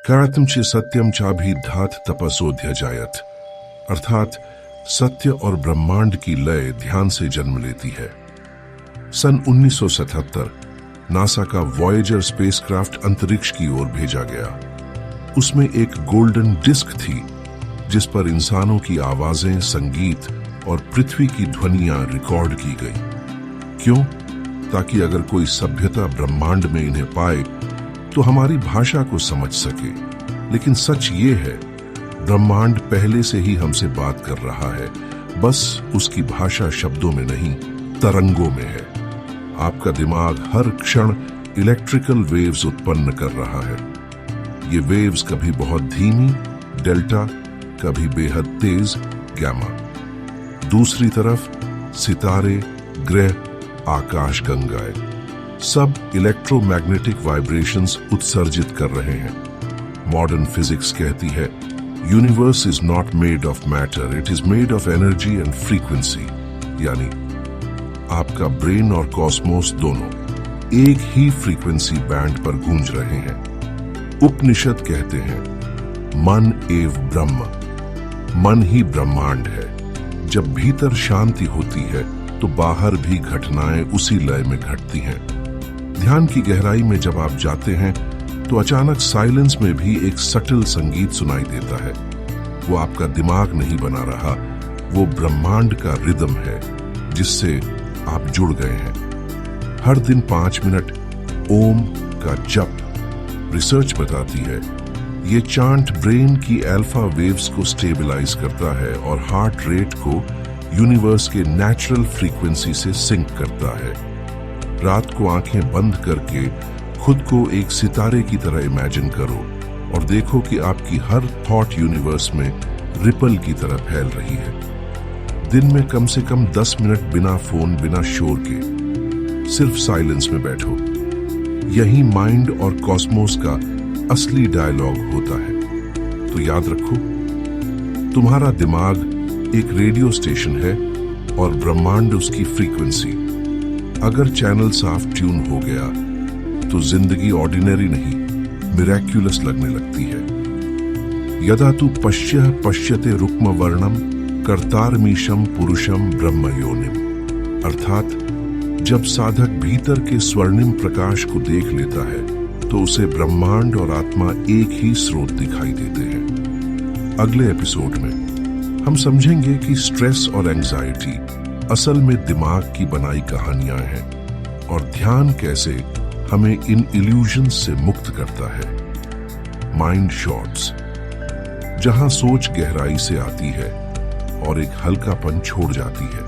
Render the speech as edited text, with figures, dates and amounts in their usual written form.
कारतम च सत्यम चाभिधात तपसोऽध्यजायत, अर्थात सत्य और ब्रह्मांड की लय ध्यान से जन्म लेती है। सन 1977 नासा का वॉयेजर स्पेसक्राफ्ट अंतरिक्ष की ओर भेजा गया। उसमें एक गोल्डन डिस्क थी जिस पर इंसानों की आवाजें, संगीत और पृथ्वी की ध्वनियां रिकॉर्ड की गई। क्यों? ताकि अगर कोई सभ्यता ब्रह्मांड में इन्हें पाए तो हमारी भाषा को समझ सके। लेकिन सच ये है, ब्रह्मांड पहले से ही हमसे बात कर रहा है, बस उसकी भाषा शब्दों में नहीं, तरंगों में है। आपका दिमाग हर क्षण इलेक्ट्रिकल वेव्स उत्पन्न कर रहा है। ये वेव्स कभी बहुत धीमी डेल्टा, कभी बेहद तेज गैमा। दूसरी तरफ सितारे, ग्रह, आकाश गंगाएं सब इलेक्ट्रोमैग्नेटिक वाइब्रेशंस उत्सर्जित कर रहे हैं। मॉडर्न फिजिक्स कहती है, universe is not made of matter, it is made of energy and frequency. यानी आपका ब्रेन और कॉस्मोस दोनों एक ही फ्रीक्वेंसी बैंड पर गूंज रहे हैं। उपनिषद कहते हैं, मन एव ब्रह्म, मन ही ब्रह्मांड है। जब भीतर शांति होती है तो बाहर भी घटनाएं उसी लय में घटती हैं। ध्यान की गहराई में जब आप जाते हैं तो अचानक साइलेंस में भी एक सटल संगीत सुनाई देता है। वो आपका दिमाग नहीं बना रहा, वो ब्रह्मांड का रिदम है जिससे आप जुड़ गए हैं। हर दिन 5 मिनट ओम का जप। रिसर्च बताती है ये चांट ब्रेन की अल्फा वेव्स को स्टेबलाइज करता है और हार्ट रेट को यूनिवर्स के नेचुरल फ्रीक्वेंसी से सिंक करता है। रात को आंखें बंद करके खुद को एक सितारे की तरह इमेजिन करो और देखो कि आपकी हर थॉट यूनिवर्स में रिपल की तरह फैल रही है। दिन में कम से कम 10 मिनट बिना फोन, बिना शोर के सिर्फ साइलेंस में बैठो। यही माइंड और कॉस्मोस का असली डायलॉग होता है। तो याद रखो, तुम्हारा दिमाग एक रेडियो स्टेशन है और ब्रह्मांड उसकी फ्रीक्वेंसी। अगर चैनल साफ ट्यून हो गया तो जिंदगी ऑर्डिनरी नहीं, मिरेक्युलस लगने लगती है। यदा तु पश्यः पश्यते रुक्म वर्णम कर्तारमीशम पुरुषम ब्रह्म योनिम। अर्थात जब साधक भीतर के स्वर्णिम प्रकाश को देख लेता है तो उसे ब्रह्मांड और आत्मा एक ही स्रोत दिखाई देते हैं। अगले एपिसोड में हम समझेंगे कि स्ट्रेस और एंजाइटी असल में दिमाग की बनाई कहानियां हैं और ध्यान कैसे हमें इन इल्यूजन्स से मुक्त करता है। माइंड शॉट्स, जहां सोच गहराई से आती है और एक हल्कापन छोड़ जाती है।